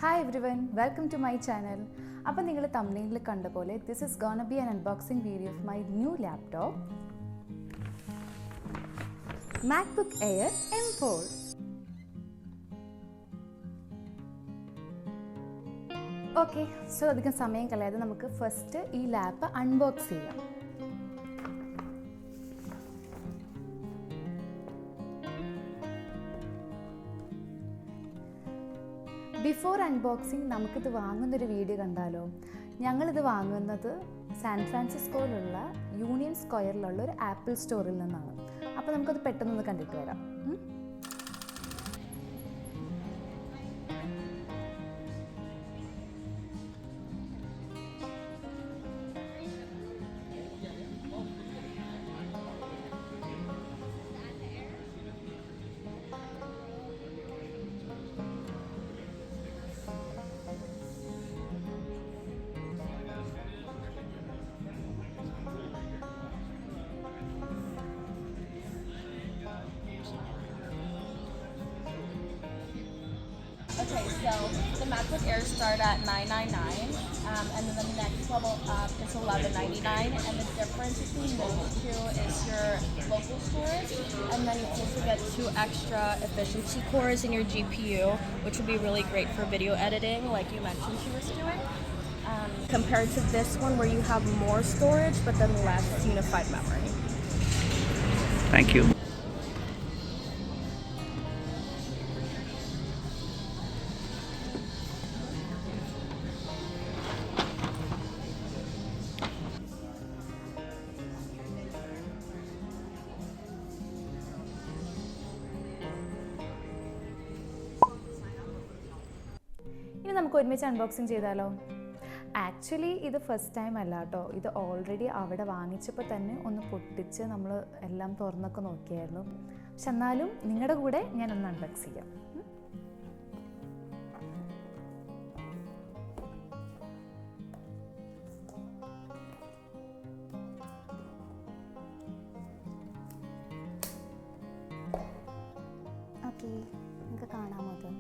Hi everyone, welcome to my channel. അപ്പോൾ നിങ്ങൾ thumbnail കണ്ട പോലെ this is gonna be an unboxing video of my new laptop MacBook Air M4. Okay, so അധികം സമയം കളയാതെ നമുക്ക് ഫസ്റ്റ് ഈ ലാപ്പ് അൺബോക്സ് ചെയ്യാം. ബിഫോർ അൺബോക്സിങ് നമുക്കിത് വാങ്ങുന്നൊരു വീഡിയോ കണ്ടാലോ? ഞങ്ങളിത് വാങ്ങുന്നത് സാൻ ഫ്രാൻസിസ്കോയിലുള്ള യൂണിയൻ സ്ക്വയറിലുള്ള ഒരു ആപ്പിൾ സ്റ്റോറിൽ നിന്നാണ്. അപ്പോൾ നമുക്കത് പെട്ടെന്നൊന്ന് കണ്ടിട്ട് വരാം. Okay, so the MacBook Air start at $999, and then the next level up is $1199. And the difference between those two is your local storage, and then you also get 2 extra efficiency cores in your GPU, which would be really great for video editing, like you mentioned she was doing. Compared to this one, where you have more storage but then less unified memory. Thank you. ഇനി നമുക്ക് ഒരുമിച്ച് unboxing ചെയ്താലോ? Actually ഇത് first time അല്ല കേട്ടോ. ഇത് already അവിടെ വാങ്ങിച്ചപ്പോൾ തന്നെ ഒന്ന് പൊട്ടിച്ച് നമ്മൾ എല്ലാം തുറന്നൊക്കെ നോക്കിയായിരുന്നു. പക്ഷെ എന്നാലും നിങ്ങളുടെ കൂടെ ഞാനൊന്ന് അൺബോക്സ് ചെയ്യാം. ഓക്കെ, നിങ്ങൾക്ക് കാണാമോ അത്?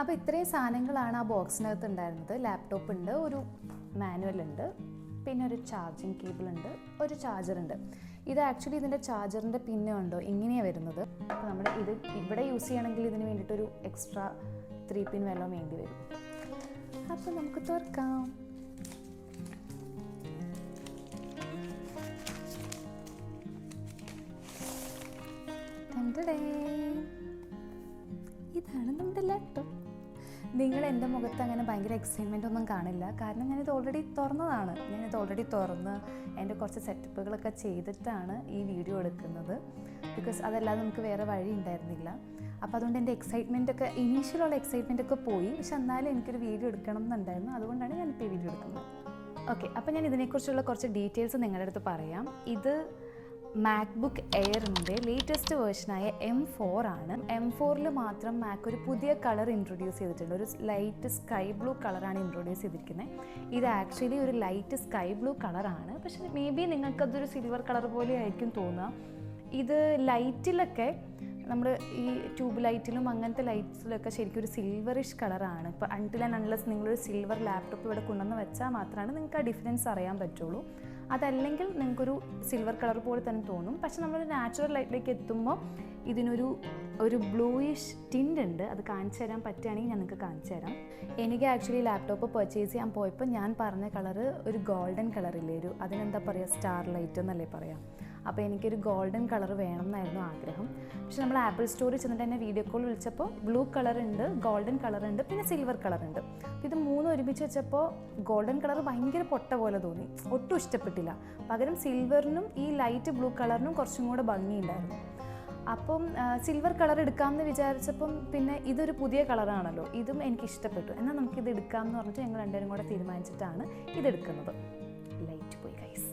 അപ്പോൾ ഇത്രയും സാധനങ്ങളാണ് ആ ബോക്സിനകത്ത് ഉണ്ടായിരുന്നത്. ലാപ്ടോപ്പ് ഉണ്ട്, ഒരു മാനുവൽ ഉണ്ട്, പിന്നെ ഒരു ചാർജിങ് കേബിൾ ഉണ്ട്, ഒരു ചാർജർ ഉണ്ട്. ഇത് ആക്ച്വലി ഇതിൻ്റെ ചാർജറിൻ്റെ പിന്നെ ഉണ്ടോ ഇങ്ങനെയാണ് വരുന്നത്. അപ്പോൾ നമ്മൾ ഇത് ഇവിടെ യൂസ് ചെയ്യണമെങ്കിൽ ഇതിന് വേണ്ടിയിട്ടൊരു എക്സ്ട്രാ 3 പിൻ വല്ലതും വേണ്ടി വരും. അപ്പോൾ നമുക്ക് തുറക്കാം. ഇതാണ് നമ്മുടെ ലാപ്ടോപ്പ്. നിങ്ങൾ എൻ്റെ മുഖത്ത് അങ്ങനെ ഭയങ്കര എക്സൈറ്റ്മെൻ്റ് ഒന്നും കാണില്ല, കാരണം ഞാനിത് ഓൾറെഡി തുറന്നതാണ്. ഞാനിത് ഓൾറെഡി തുറന്ന് എൻ്റെ കുറച്ച് സെറ്റപ്പുകളൊക്കെ ചെയ്തിട്ടാണ് ഈ വീഡിയോ എടുക്കുന്നത്. ബിക്കോസ് അതല്ലാതെ നമുക്ക് വേറെ വഴി ഉണ്ടായിരുന്നില്ല. അപ്പോൾ അതുകൊണ്ട് എൻ്റെ എക്സൈറ്റ്മെൻറ്റൊക്കെ ഇനീഷ്യലുള്ള എക്സൈറ്റ്മെൻറ്റൊക്കെ പോയി. പക്ഷെ എന്നാലും എനിക്കൊരു വീഡിയോ എടുക്കണം എന്നുണ്ടായിരുന്നു. അതുകൊണ്ടാണ് ഞാനിപ്പോൾ ഈ വീഡിയോ എടുക്കുന്നത്. ഓക്കെ, അപ്പോൾ ഞാൻ ഇതിനെക്കുറിച്ചുള്ള കുറച്ച് ഡീറ്റെയിൽസ് നിങ്ങളുടെ അടുത്ത് പറയാം. ഇത് മാക്ബുക്ക് എയറിൻ്റെ ലേറ്റസ്റ്റ് വേർഷനായ M4 ആണ്. M4ൽ മാത്രം മാക് ഒരു പുതിയ കളർ ഇൻട്രൊഡ്യൂസ് ചെയ്തിട്ടുണ്ട്. ഒരു ലൈറ്റ് സ്കൈ ബ്ലൂ കളറാണ് ഇൻട്രൊഡ്യൂസ് ചെയ്തിരിക്കുന്നത്. ഇത് ആക്ച്വലി ഒരു ലൈറ്റ് സ്കൈ ബ്ലൂ കളറാണ്. പക്ഷേ മേ ബി നിങ്ങൾക്കതൊരു സിൽവർ കളർ പോലെ ആയിരിക്കും തോന്നുക. ഇത് ലൈറ്റിലൊക്കെ നമ്മൾ ഈ ട്യൂബ് ലൈറ്റിലും അങ്ങനത്തെ ലൈറ്റ്സിലൊക്കെ ശരിക്കും ഒരു സിൽവറിഷ് കളറാണ്. ഇപ്പോൾ അൺടിൽ ആൻഡ് അൺലെസ് നിങ്ങളൊരു സിൽവർ ലാപ്ടോപ്പ് ഇവിടെ കൊണ്ടുവന്ന് വെച്ചാൽ മാത്രമാണ് നിങ്ങൾക്ക് ആ ഡിഫറൻസ് അറിയാൻ പറ്റുള്ളൂ. അതല്ലെങ്കിൽ നിങ്ങൾക്കൊരു സിൽവർ കളർ പോലെ തന്നെ തോന്നും. പക്ഷെ നമ്മൾ നാച്ചുറൽ ലൈറ്റിലേക്ക് എത്തുമ്പോൾ ഇതിനൊരു ബ്ലൂയിഷ് ടിൻ്റ് ഉണ്ട്. അത് കാണിച്ചു തരാൻ പറ്റുകയാണെങ്കിൽ ഞാൻ നിങ്ങൾക്ക് കാണിച്ചു തരാം. എനിക്ക് ആക്ച്വലി ലാപ്ടോപ്പ് പർച്ചേസ് ചെയ്യാൻ പോയപ്പോൾ ഞാൻ പറഞ്ഞ കളറ് ഒരു ഗോൾഡൻ കളറില്ലേ, അതിനെന്താ പറയുക, സ്റ്റാർ ലൈറ്റ് എന്നല്ലേ പറയാം. അപ്പോൾ എനിക്കൊരു ഗോൾഡൻ കളർ വേണം എന്നായിരുന്നു ആഗ്രഹം. പക്ഷെ നമ്മൾ ആപ്പിൾ സ്റ്റോറിൽ ചെന്നിട്ട് എന്നെ വീഡിയോ കോൾ വിളിച്ചപ്പോൾ ബ്ലൂ കളർ ഉണ്ട്, ഗോൾഡൻ കളർ ഉണ്ട്, പിന്നെ സിൽവർ കളർ ഉണ്ട്. അപ്പോൾ ഇത് മൂന്നും ഒരുമിച്ച് വെച്ചപ്പോൾ ഗോൾഡൻ കളർ ഭയങ്കര പൊട്ട പോലെ തോന്നി, ഒട്ടും ഇഷ്ടപ്പെട്ടില്ല. പകരം സിൽവറിനും ഈ ലൈറ്റ് ബ്ലൂ കളറിനും കുറച്ചും കൂടെ ഭംഗിയുണ്ടായിരുന്നു. അപ്പം സിൽവർ കളർ എടുക്കാമെന്ന് വിചാരിച്ചപ്പം പിന്നെ ഇതൊരു പുതിയ കളറാണല്ലോ, ഇതും എനിക്ക് ഇഷ്ടപ്പെട്ടു. എന്നാൽ നമുക്കിത് എടുക്കാമെന്ന് പറഞ്ഞിട്ട് ഞങ്ങൾ രണ്ടുപേരും കൂടെ തീരുമാനിച്ചിട്ടാണ് ഇതെടുക്കുന്നത്. ലൈറ്റ് പോയി ഗൈസ്.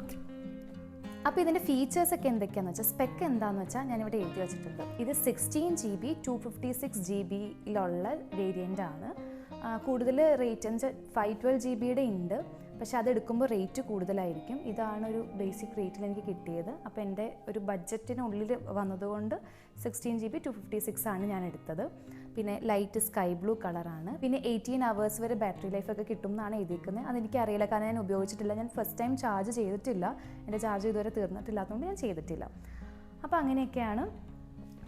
ഓക്കെ, അപ്പോൾ ഇതിൻ്റെ ഫീച്ചേഴ്സൊക്കെ എന്തൊക്കെയാണെന്ന് വെച്ചാൽ, സ്പെക്ക് എന്താണെന്ന് വെച്ചാൽ ഞാനിവിടെ എഴുതി വെച്ചിട്ടുണ്ട്. ഇത് 16 GB 256 GB-യിലുള്ള വേരിയൻ്റ് ആണ്. കൂടുതൽ റേറ്റ് എന്ന് വെച്ചാൽ 512 GB-യുടെ ഉണ്ട്, പക്ഷെ അതെടുക്കുമ്പോൾ റേറ്റ് കൂടുതലായിരിക്കും. ഇതാണ് ഒരു ബേസിക് റേറ്റിൽ എനിക്ക് കിട്ടിയത്. അപ്പോൾ എൻ്റെ ഒരു ബഡ്ജറ്റിനുള്ളിൽ വന്നതുകൊണ്ട് 16 GB 256 ആണ് ഞാൻ എടുത്തത്. പിന്നെ ലൈറ്റ് സ്കൈ ബ്ലൂ കളറാണ്. പിന്നെ 18 hours വരെ ബാറ്ററി ലൈഫൊക്കെ കിട്ടും എന്നാണ് എഴുതിയിരിക്കുന്നത്. അതെനിക്കറിയില്ല, കാരണം ഞാൻ ഉപയോഗിച്ചിട്ടില്ല. ഞാൻ ഫസ്റ്റ് ടൈം ചാർജ് ചെയ്തിട്ടില്ല, എൻ്റെ ചാർജ് ഇതുവരെ തീർന്നിട്ടില്ലാത്തതുകൊണ്ട് ഞാൻ ചെയ്തിട്ടില്ല. അപ്പോൾ അങ്ങനെയൊക്കെയാണ്.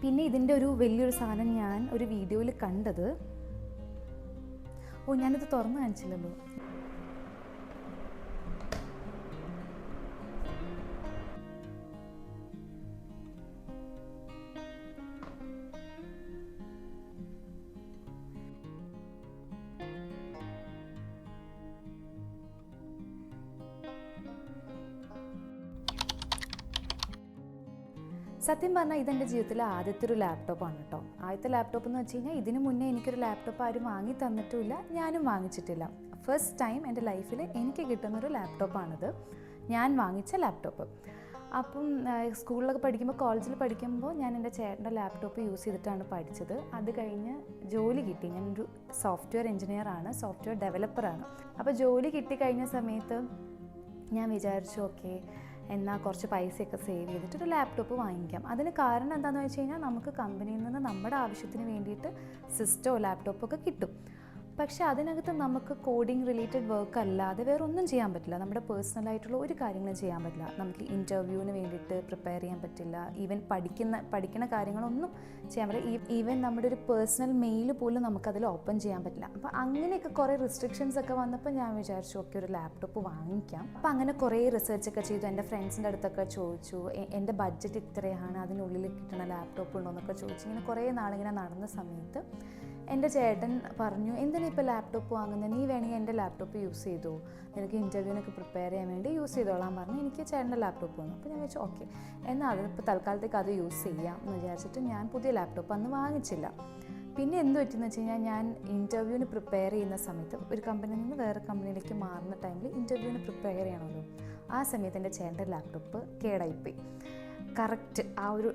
പിന്നെ ഇതിൻ്റെ ഒരു വലിയൊരു സാധനം ഞാൻ ഒരു വീഡിയോയിൽ കണ്ടത്, ഞാനിത് തുറന്ന് കാണിച്ചില്ലല്ലോ. സത്യം പറഞ്ഞാൽ ഇതെൻ്റെ ജീവിതത്തിലെ ആദ്യത്തെ ഒരു ലാപ്ടോപ്പാണ് കേട്ടോ. ആദ്യത്തെ ലാപ്ടോപ്പ് എന്ന് വെച്ച് കഴിഞ്ഞാൽ ഇതിനു മുന്നേ എനിക്കൊരു ലാപ്ടോപ്പ് ആരും വാങ്ങി തന്നിട്ടുമില്ല, ഞാനും വാങ്ങിച്ചിട്ടില്ല. ഫസ്റ്റ് ടൈം എൻ്റെ ലൈഫിൽ എനിക്ക് കിട്ടുന്നൊരു ലാപ്ടോപ്പാണിത്, ഞാൻ വാങ്ങിച്ച ലാപ്ടോപ്പ്. അപ്പം സ്കൂളിലൊക്കെ പഠിക്കുമ്പോൾ, കോളേജിൽ പഠിക്കുമ്പോൾ ഞാൻ എൻ്റെ ചേട്ടൻ്റെ ലാപ്ടോപ്പ് യൂസ് ചെയ്തിട്ടാണ് പഠിച്ചത്. അത് കഴിഞ്ഞ് ജോലി കിട്ടി. ഞാനൊരു സോഫ്റ്റ്വെയർ എഞ്ചിനീയറാണ്, സോഫ്റ്റ്വെയർ ഡെവലപ്പറാണ്. അപ്പോൾ ജോലി കിട്ടിക്കഴിഞ്ഞ സമയത്ത് ഞാൻ വിചാരിച്ചു, ഓക്കെ എന്നാൽ കുറച്ച് പൈസയൊക്കെ സേവ് ചെയ്തിട്ട് ഒരു ലാപ്ടോപ്പ് വാങ്ങിക്കാം. അതിന് കാരണം എന്താണെന്ന് വെച്ച് കഴിഞ്ഞാൽ, നമുക്ക് കമ്പനിയിൽ നിന്ന് നമ്മുടെ ആവശ്യത്തിന് വേണ്ടിയിട്ട് സിസ്റ്റമോ ലാപ്ടോപ്പൊക്കെ കിട്ടും. പക്ഷേ അതിനകത്ത് നമുക്ക് കോഡിങ് റിലേറ്റഡ് വർക്ക് അല്ലാതെ വേറെ ഒന്നും ചെയ്യാൻ പറ്റില്ല. നമ്മുടെ പേഴ്സണലായിട്ടുള്ള ഒരു കാര്യങ്ങളും ചെയ്യാൻ പറ്റില്ല. നമുക്ക് ഇൻ്റർവ്യൂവിന് വേണ്ടിയിട്ട് പ്രിപ്പയർ ചെയ്യാൻ പറ്റില്ല. ഈവൻ പഠിക്കുന്ന കാര്യങ്ങളൊന്നും ചെയ്യാൻ പറ്റില്ല. ഈവൻ നമ്മുടെ ഒരു പേഴ്സണൽ മെയിൽ പോലും നമുക്കതിൽ ഓപ്പൺ ചെയ്യാൻ പറ്റില്ല. അപ്പോൾ അങ്ങനെയൊക്കെ കുറേ റെസ്ട്രിക്ഷൻസ് ഒക്കെ വന്നപ്പോൾ ഞാൻ വിചാരിച്ചു, ഓക്കെ ഒരു ലാപ്ടോപ്പ് വാങ്ങിക്കാം. അപ്പോൾ അങ്ങനെ കുറേ റിസർച്ചൊക്കെ ചെയ്തു. എൻ്റെ ഫ്രണ്ട്സിൻ്റെ അടുത്തൊക്കെ ചോദിച്ചു, എൻ്റെ ബഡ്ജറ്റ് ഇത്രയാണ്, അതിനുള്ളിൽ കിട്ടുന്ന ലാപ്ടോപ്പ് ഉണ്ടോ എന്നൊക്കെ ചോദിച്ചു. ഇങ്ങനെ കുറേ നാളിങ്ങനെ നടന്ന സമയത്ത് എൻ്റെ ചേട്ടൻ പറഞ്ഞു, എന്തിനാ ഇപ്പോൾ ലാപ്ടോപ്പ് വാങ്ങുന്നത്, നീ വേണമെങ്കിൽ എൻ്റെ ലാപ്ടോപ്പ് യൂസ് ചെയ്തോ, നിനക്ക് ഇൻ്റർവ്യൂവിനൊക്കെ പ്രിപ്പയർ ചെയ്യാൻ വേണ്ടി യൂസ് ചെയ്തോളാൻ പറഞ്ഞു. എനിക്ക് ചേട്ടൻ്റെ ലാപ്ടോപ്പ് വന്നു. അപ്പോൾ ഞാൻ വെച്ചു ഓക്കെ എന്നാൽ അതിപ്പോൾ തൽക്കാലത്തേക്ക് അത് യൂസ് ചെയ്യാം എന്ന് വിചാരിച്ചിട്ട് ഞാൻ പുതിയ ലാപ്ടോപ്പ് അന്ന് വാങ്ങിച്ചില്ല. പിന്നെ എന്ത് പറ്റിയെന്ന് വെച്ച് കഴിഞ്ഞാൽ, ഞാൻ ഇൻ്റർവ്യൂവിന് പ്രിപ്പയർ ചെയ്യുന്ന സമയത്ത്, ഒരു കമ്പനിയിൽ നിന്ന് വേറെ കമ്പനിയിലേക്ക് മാറുന്ന ടൈമിൽ ഇൻ്റർവ്യൂവിന് പ്രിപ്പയർ ചെയ്യണമല്ലോ, ആ സമയത്ത് എൻ്റെ ചേട്ടൻ്റെ ലാപ്ടോപ്പ് കേടായിപ്പോയി. കറക്റ്റ് ആ ഒരു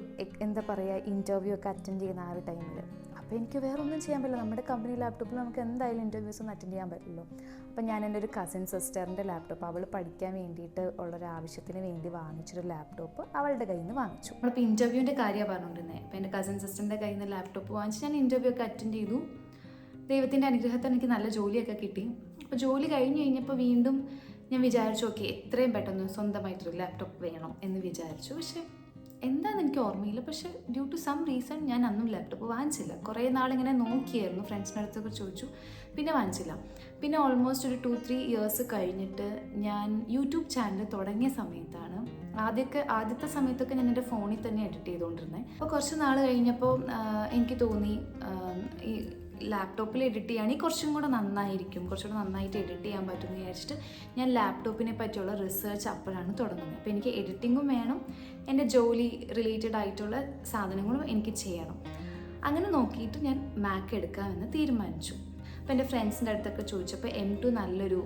എന്താ പറയുക, ഇൻ്റർവ്യൂ ഒക്കെ അറ്റൻഡ് ചെയ്യുന്ന ആ ഒരു ടൈമിൽ. അപ്പോൾ എനിക്ക് വേറെ ഒന്നും ചെയ്യാൻ പറ്റില്ല. നമ്മുടെ കമ്പനി ലാപ്ടോപ്പിൽ നമുക്ക് എന്തായാലും ഇൻ്റർവ്യൂസ് ഒന്നും അറ്റൻഡ് ചെയ്യാൻ പറ്റില്ലല്ലോ. അപ്പോൾ ഞാൻ എൻ്റെ ഒരു കസിൻ സിസ്റ്ററിൻ്റെ ലാപ്ടോപ്പ്, അവൾ പഠിക്കാൻ വേണ്ടിയിട്ട് ഉള്ളൊരു ആവശ്യത്തിന് വേണ്ടി വാങ്ങിച്ചൊരു ലാപ്ടോപ്പ് അവളുടെ കയ്യിൽ നിന്ന് വാങ്ങിച്ചു. നമ്മളിപ്പോൾ ഇൻ്റർവ്യൂവിൻ്റെ കാര്യമാണ് പറഞ്ഞുകൊണ്ടിരുന്നത്. അപ്പോൾ എൻ്റെ കസിൻ സിസ്റ്ററിൻ്റെ കയ്യിൽ നിന്ന് ലാപ്ടോപ്പ് വാങ്ങിച്ച് ഞാൻ ഇൻ്റർവ്യൂ ഒക്കെ അറ്റൻഡ് ചെയ്തു. ദൈവത്തിൻ്റെ അനുഗ്രഹത്തിൽ എനിക്ക് നല്ല ജോലിയൊക്കെ കിട്ടി. അപ്പോൾ ജോലി കഴിഞ്ഞ് കഴിഞ്ഞപ്പോൾ വീണ്ടും ഞാൻ വിചാരിച്ചു, ഓക്കെ എത്രയും പെട്ടെന്ന് സ്വന്തമായിട്ടൊരു ലാപ്ടോപ്പ് വേണം എന്ന് വിചാരിച്ചു. പക്ഷേ എന്താണെന്ന് എനിക്ക് ഓർമ്മയില്ല. പക്ഷേ ഡ്യൂ ടു സം റീസൺ ഞാൻ അന്നും ലാപ്ടോപ്പ് വാങ്ങിച്ചില്ല. കുറേ നാളിങ്ങനെ നോക്കിയായിരുന്നു, ഫ്രണ്ട്സിൻ്റെ അടുത്തൊക്കെ ചോദിച്ചു, പിന്നെ വാങ്ങിച്ചില്ല. പിന്നെ ഓൾമോസ്റ്റ് ഒരു 2-3 ഇയേഴ്സ് കഴിഞ്ഞിട്ട് ഞാൻ യൂട്യൂബ് ചാനൽ തുടങ്ങിയ സമയത്താണ്. ആദ്യത്തെ സമയത്തൊക്കെ ഞാൻ എൻ്റെ ഫോണിൽ തന്നെ എഡിറ്റ് ചെയ്തുകൊണ്ടിരുന്നത്. അപ്പോൾ കുറച്ച് നാൾ കഴിഞ്ഞപ്പോൾ എനിക്ക് തോന്നി, ഈ ലാപ്ടോപ്പിൽ എഡിറ്റ് ചെയ്യുകയാണെങ്കിൽ കുറച്ചും കൂടെ നന്നായിരിക്കും, കുറച്ചുകൂടെ നന്നായിട്ട് എഡിറ്റ് ചെയ്യാൻ പറ്റുമെന്ന് വിചാരിച്ചിട്ട് ഞാൻ ലാപ്ടോപ്പിനെ പറ്റിയുള്ള റിസർച്ച് അപ്പോഴാണ് തുടങ്ങുന്നത്. അപ്പോൾ എനിക്ക് എഡിറ്റിങ്ങും വേണം, എൻ്റെ ജോലി റിലേറ്റഡ് ആയിട്ടുള്ള സാധനങ്ങളും എനിക്ക് ചെയ്യണം. അങ്ങനെ നോക്കിയിട്ട് ഞാൻ മാക്ക് എടുക്കാമെന്ന് തീരുമാനിച്ചു. അപ്പോൾ എൻ്റെ ഫ്രണ്ട്സിൻ്റെ അടുത്തൊക്കെ ചോദിച്ചപ്പോൾ M2 നല്ലൊരു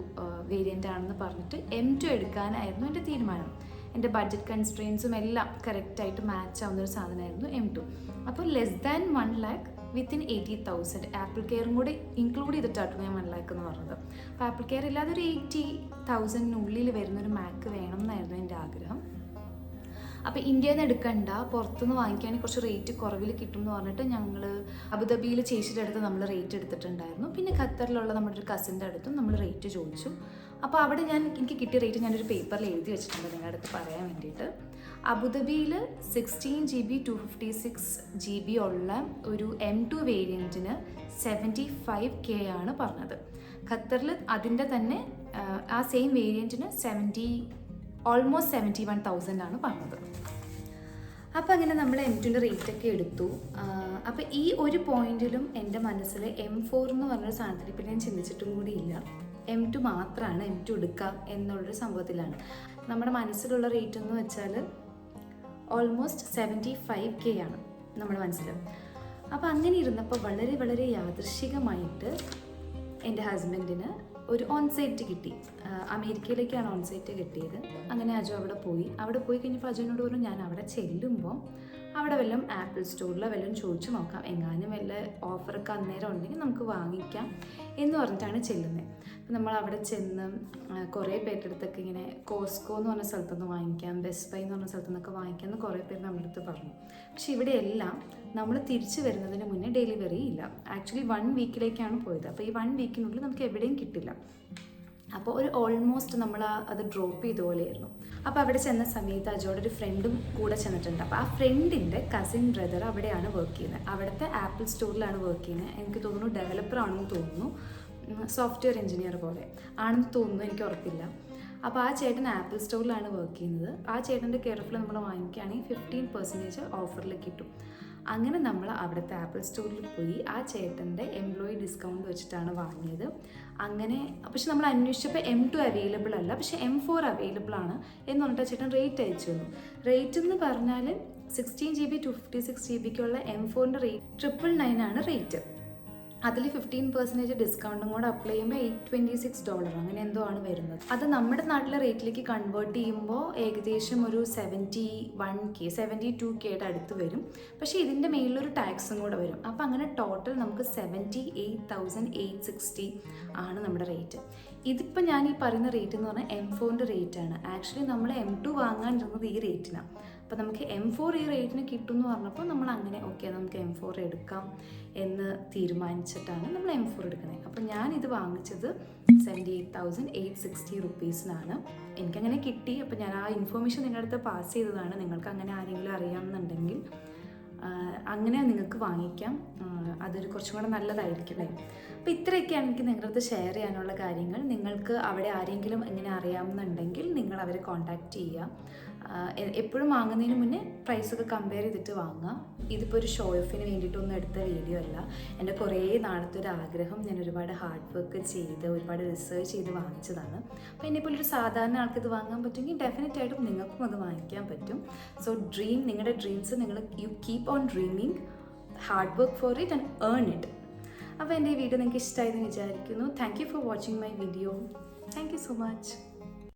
വേരിയൻ്റ് ആണെന്ന് പറഞ്ഞിട്ട് M2 എടുക്കാനായിരുന്നു എൻ്റെ തീരുമാനം. എൻ്റെ ബഡ്ജറ്റ് കൺസ്ട്രെയിൻസും എല്ലാം കറക്റ്റായിട്ട് മാച്ച് ആവുന്നൊരു സാധനമായിരുന്നു M2. അപ്പോൾ less than 1 lakh within 80,000, Apple കെയറും കൂടി ഇൻക്ലൂഡ് ചെയ്തിട്ടാണ് ഞാൻ 1 lakh എന്ന് പറഞ്ഞത്. അപ്പോൾ ആപ്പിൾ കെയർ ഇല്ലാതെ ഒരു 80,000-നുള്ളിൽ വരുന്നൊരു മാക്ക് വേണം എന്നായിരുന്നു എൻ്റെ ആഗ്രഹം. അപ്പോൾ ഇന്ത്യയിൽ നിന്ന് എടുക്കണ്ട, പുറത്തുനിന്ന് വാങ്ങിക്കുകയാണെങ്കിൽ കുറച്ച് റേറ്റ് കുറവിൽ കിട്ടും എന്ന് പറഞ്ഞിട്ട് ഞങ്ങൾ അബുദാബിയിൽ ചേച്ചിയുടെ അടുത്ത് നമ്മൾ റേറ്റ് എടുത്തിട്ടുണ്ടായിരുന്നു. പിന്നെ ഖത്തറിലുള്ള നമ്മുടെ ഒരു കസിൻ്റെ അടുത്തും നമ്മൾ റേറ്റ് ചോദിച്ചു. അപ്പോൾ അവിടെ എനിക്ക് കിട്ടിയ റേറ്റ് ഞാനൊരു പേപ്പറിൽ എഴുതി വെച്ചിട്ടുണ്ട് നിങ്ങളുടെ അടുത്ത് പറയാൻ വേണ്ടിയിട്ട്. അബുദാബിയിൽ 16 GB 256 GB ഉള്ള ഒരു M2 വേരിയൻറ്റിന് 75K ആണ് പറഞ്ഞത്. ഖത്തറിൽ അതിൻ്റെ തന്നെ ആ സെയിം വേരിയൻറ്റിന് ഓൾമോസ്റ്റ് 71,000 ആണ് പറഞ്ഞത്. അപ്പോൾ അങ്ങനെ നമ്മൾ M2ൻ്റെ റേറ്റൊക്കെ എടുത്തു. അപ്പോൾ ഈ ഒരു പോയിന്റിലും എൻ്റെ മനസ്സിൽ M4 എന്ന് പറഞ്ഞൊരു സാധനത്തിന് പിന്നെ ഞാൻ ചിന്തിച്ചിട്ടും കൂടിയില്ല. M2 മാത്രമാണ്, M2 എടുക്കാം എന്നുള്ളൊരു സംഭവത്തിലാണ്. നമ്മുടെ മനസ്സിലുള്ള റേറ്റ് എന്ന് വെച്ചാൽ ഓൾമോസ്റ്റ് 75K ആണ് നമ്മുടെ മനസ്സിൽ. അപ്പോൾ അങ്ങനെ ഇരുന്നപ്പോൾ വളരെ വളരെ യാദൃശ്ചികമായിട്ട് എൻ്റെ ഹസ്ബൻഡിന് ഒരു ഓൺസൈറ്റ് കിട്ടി. അമേരിക്കയിലേക്കാണ് ഓൺസൈറ്റ് കിട്ടിയത്. അങ്ങനെ അജു അവിടെ പോയി കഴിഞ്ഞപ്പോൾ അജുവിനോട് പറഞ്ഞു, ഞാൻ അവിടെ ചെല്ലുമ്പോൾ അവിടെ വല്ലതും ആപ്പിൾ സ്റ്റോറിലോ വല്ലതും ചോദിച്ചു നോക്കാം, എങ്ങാനും വല്ല ഓഫറൊക്കെ അന്നേരം ഉണ്ടെങ്കിൽ നമുക്ക് വാങ്ങിക്കാം എന്ന് പറഞ്ഞിട്ടാണ് ചെല്ലുന്നത്. അപ്പോൾ നമ്മൾ അവിടെ ചെന്ന് കുറേ പേരുടെ അടുത്തൊക്കെ ഇങ്ങനെ കോസ്കോ എന്ന് പറഞ്ഞ സ്ഥലത്തുനിന്ന് വാങ്ങിക്കാം, ബെസ്റ്റ് ബൈ എന്ന് പറഞ്ഞ സ്ഥലത്തുനിന്നൊക്കെ വാങ്ങിക്കാം എന്ന് കുറേ പേര് നമ്മുടെ അടുത്ത് പറഞ്ഞു. പക്ഷേ ഇവിടെയെല്ലാം നമ്മൾ തിരിച്ചു വരുന്നതിന് മുന്നേ ഡെലിവറി ഇല്ല. ആക്ച്വലി 1 വീക്കിലേക്കാണ് പോയത്. അപ്പോൾ ഈ 1 വീക്കിനുള്ളിൽ നമുക്ക് എവിടെയും കിട്ടില്ല. അപ്പോൾ ഒരു ഓൾമോസ്റ്റ് നമ്മൾ അത് ഡ്രോപ്പ് ചെയ്ത പോലെയായിരുന്നു. അപ്പോൾ അവിടെ ചെന്ന സമയത്ത് അജോടെ ഒരു ഫ്രണ്ടും കൂടെ ചെന്നിട്ടുണ്ട്. അപ്പോൾ ആ ഫ്രണ്ടിൻ്റെ കസിൻ ബ്രദർ അവിടെയാണ് വർക്ക് ചെയ്യുന്നത്. അവിടുത്തെ ആപ്പിൾ സ്റ്റോറിലാണ് വർക്ക് ചെയ്യുന്നത്. എനിക്ക് തോന്നുന്നു ഡെവലപ്പർ ആണെന്ന് തോന്നുന്നു, സോഫ്റ്റ്വെയർ എഞ്ചിനീയർ പോലെ ആണെന്ന് തോന്നുന്നു, എനിക്ക് ഉറപ്പില്ല. അപ്പോൾ ആ ചേട്ടൻ ആപ്പിൾ സ്റ്റോറിലാണ് വർക്ക് ചെയ്യുന്നത്. ആ ചേട്ടൻ്റെ കെയർഫിൽ നമ്മൾ വാങ്ങിക്കുകയാണെങ്കിൽ 15% ഓഫറിൽ കിട്ടും. അങ്ങനെ നമ്മൾ അവിടുത്തെ ആപ്പിൾ സ്റ്റോറിൽ പോയി ആ ചേട്ടൻ്റെ എംപ്ലോയി ഡിസ്കൗണ്ട് വെച്ചിട്ടാണ് വാങ്ങിയത്. അങ്ങനെ പക്ഷെ നമ്മൾ അന്വേഷിച്ചപ്പോൾ M2 അവൈലബിൾ അല്ല, പക്ഷേ M4 അവൈലബിൾ ആണ് എന്ന് പറഞ്ഞിട്ട് ചേട്ടൻ റേറ്റ് അയച്ചു തന്നു. റേറ്റ് എന്ന് പറഞ്ഞാൽ 16GB 256GBക്കുള്ള M4ൻ്റെ റേറ്റ് $999 ആണ് റേറ്റ്. അതിൽ 15% ഡിസ്കൗണ്ടും കൂടെ അപ്ലൈ ചെയ്യുമ്പോൾ $826 അങ്ങനെ എന്തോ ആണ് വരുന്നത്. അത് നമ്മുടെ നാട്ടിലെ റേറ്റിലേക്ക് കൺവേർട്ട് ചെയ്യുമ്പോൾ ഏകദേശം ഒരു 72Kയുടെ അടുത്ത് വരും. പക്ഷേ ഇതിൻ്റെ മേലിലൊരു ടാക്സും കൂടെ വരും. അപ്പോൾ അങ്ങനെ ടോട്ടൽ നമുക്ക് 78,860 ആണ് നമ്മുടെ റേറ്റ്. ഇതിപ്പോൾ ഞാൻ ഈ പറയുന്ന റേറ്റ് എന്ന് പറഞ്ഞാൽ M4ൻ്റെ റേറ്റാണ്. ആക്ച്വലി നമ്മൾ M2 വാങ്ങാനിരുന്നത് ഈ റേറ്റിനാണ്. അപ്പോൾ നമുക്ക് M4 ഈ റേറ്റിന് കിട്ടും എന്ന് പറഞ്ഞപ്പോൾ നമ്മൾ അങ്ങനെ ഓക്കെ നമുക്ക് M4 എടുക്കാം എന്ന് തീരുമാനിച്ചിട്ടാണ് നമ്മൾ M4 എടുക്കുന്നത്. അപ്പോൾ ഞാനിത് വാങ്ങിച്ചത് 78,860 റുപ്പീസിനാണ്. എനിക്കങ്ങനെ കിട്ടി. അപ്പോൾ ഞാൻ ആ ഇൻഫോർമേഷൻ നിങ്ങളുടെ അടുത്ത് പാസ് ചെയ്തതാണ്. നിങ്ങൾക്ക് അങ്ങനെ ആരെങ്കിലും അറിയാമെന്നുണ്ടെങ്കിൽ അങ്ങനെ നിങ്ങൾക്ക് വാങ്ങിക്കാം. അതൊരു കുറച്ചും കൂടെ നല്ലതായിരിക്കും അല്ലേ. അപ്പോൾ ഇത്രയൊക്കെയാണ് എനിക്ക് നിങ്ങളുടെ അടുത്ത് ഷെയർ ചെയ്യാനുള്ള കാര്യങ്ങൾ. നിങ്ങൾക്ക് അവിടെ ആരെങ്കിലും ഇങ്ങനെ അറിയാമെന്നുണ്ടെങ്കിൽ നിങ്ങൾ അവരെ കോൺടാക്റ്റ് ചെയ്യുക. എപ്പോഴും വാങ്ങുന്നതിന് മുന്നേ പ്രൈസൊക്കെ കമ്പയർ ചെയ്തിട്ട് വാങ്ങുക. ഇതിപ്പോൾ ഒരു ഷോ ഓഫിന് വേണ്ടിയിട്ടൊന്നും എടുത്ത വീഡിയോ അല്ല. എൻ്റെ കുറേ നാളത്തെ ഒരു ആഗ്രഹം, ഞാൻ ഒരുപാട് ഹാർഡ് വർക്ക് ചെയ്ത് ഒരുപാട് റിസർച്ച് ചെയ്ത് വാങ്ങിച്ചതാണ്. അപ്പോൾ എന്നെപ്പോലെ ഒരു സാധാരണ ആൾക്ക് ഇത് വാങ്ങാൻ പറ്റുമെങ്കിൽ ഡെഫിനറ്റായിട്ടും നിങ്ങൾക്കും അത് വാങ്ങിക്കാൻ പറ്റും. സോ നിങ്ങളുടെ dreams you keep on dreaming, hard work for it and earn it. അപ്പോൾ എൻ്റെ ഈ വീഡിയോ നിങ്ങൾക്ക് ഇഷ്ടമായെന്ന് വിചാരിക്കുന്നു. Thank you for watching my video. Thank you so much.